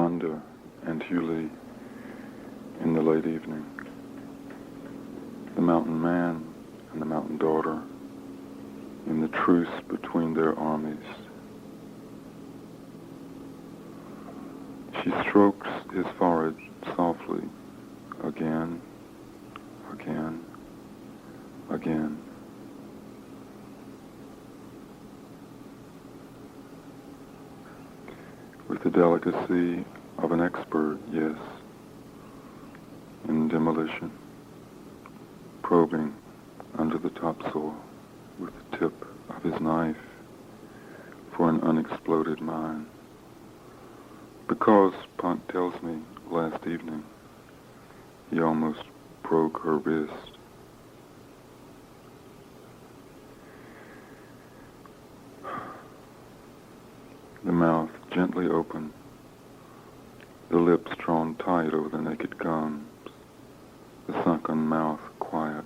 Yonda and Hewley in the late evening. The mountain man and the mountain daughter in the truce between their armies. She strokes his forehead softly, again, again, again. With the delicacy of an expert, yes, in demolition, probing under the topsoil with the tip of his knife for an unexploded mine. Because, Punk tells me, last evening, he almost broke her wrist. The mouth gently open, the lips drawn tight over the naked gums, the sunken mouth quiet.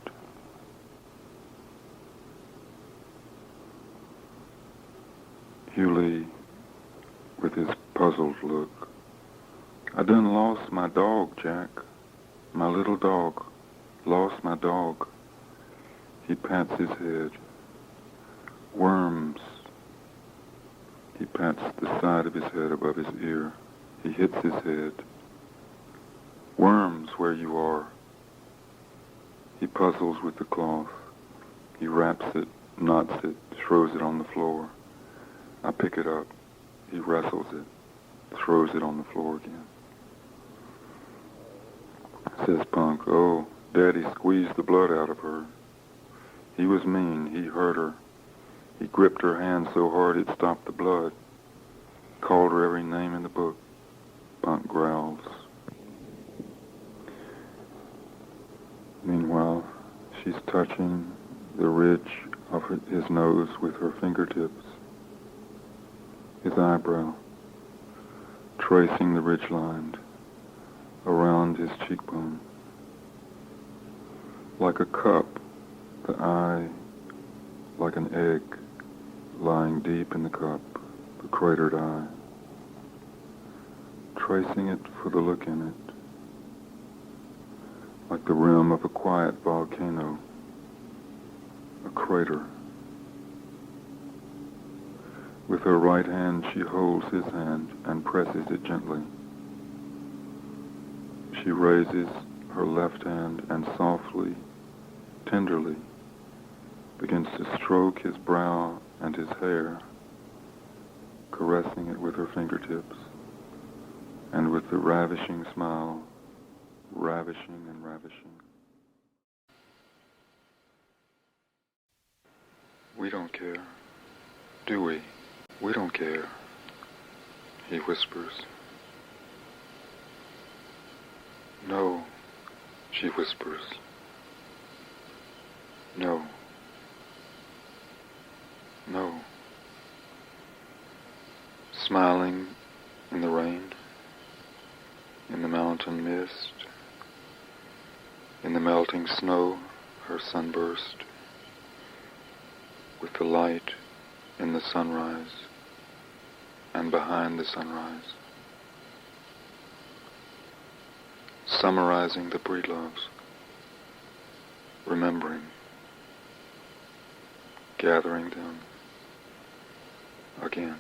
Hewley, with his puzzled look, I done lost my dog, Jack. My little dog. Lost my dog. He pats his head. Worms. He pats the side of his head above his ear. He hits his head. Worms, where you are. He puzzles with the cloth. He wraps it, knots it, throws it on the floor. I pick it up. He wrestles it, throws it on the floor again. Says Punk, oh, Daddy squeezed the blood out of her. He was mean. He hurt her. He gripped her hand so hard it stopped the blood. Called her every name in the book. Punk growls. Meanwhile, she's touching the ridge of his nose with her fingertips. His eyebrow, tracing the ridgeline around his cheekbone. Like a cup, the eye like an egg lying deep in the cup, the cratered eye. Tracing it for the look in it, like the rim of a quiet volcano, a crater. With her right hand, she holds his hand and presses it gently. She raises her left hand and softly, tenderly, begins to stroke his brow and his hair, caressing it with her fingertips, and with the ravishing smile, ravishing and ravishing. We don't care, do we? We don't care, he whispers. No, she whispers. No. No. Smiling in the rain, in the mountain mist, in the melting snow, her sunburst, with the light in the sunrise and behind the sunrise. Summarizing the Breedloves, remembering, gathering them again.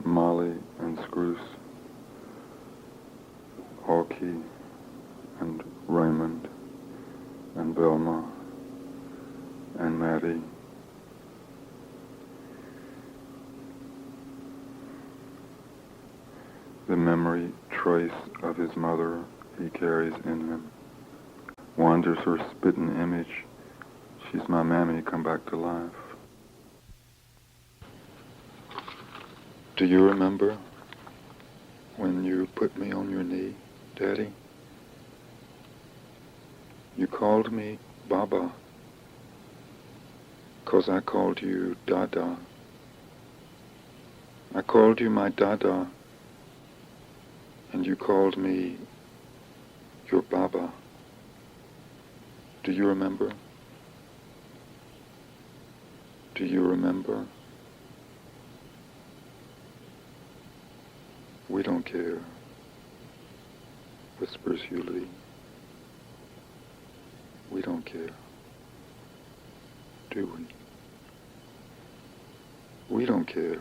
Molly and Scrooge, Hawkeye and Raymond and Velma and Maddie. The memory trace of his mother he carries in him. Wanders her spitting image. She's my mammy come back to life. Do you remember when you put me on your knee, Daddy? You called me Baba, 'cause I called you Dada. I called you my Dada, and you called me your Baba. Do you remember? Do you remember? We don't care, whispers Hewley. We don't care, do we? We don't care.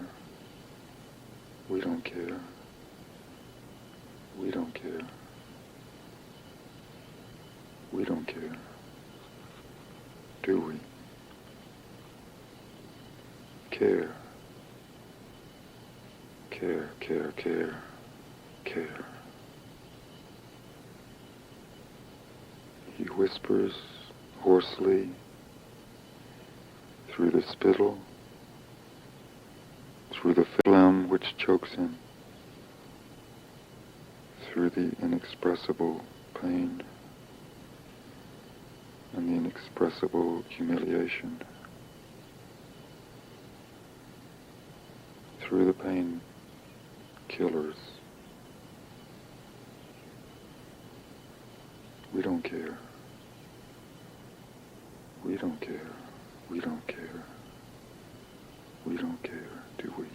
We don't care. We don't care. We don't care, do we? Care. Care, care, care, care. He whispers hoarsely through the spittle, through the phlegm which chokes him, through the inexpressible pain and the inexpressible humiliation, through the pain killers. We don't care. We don't care. We don't care. We don't care, do we?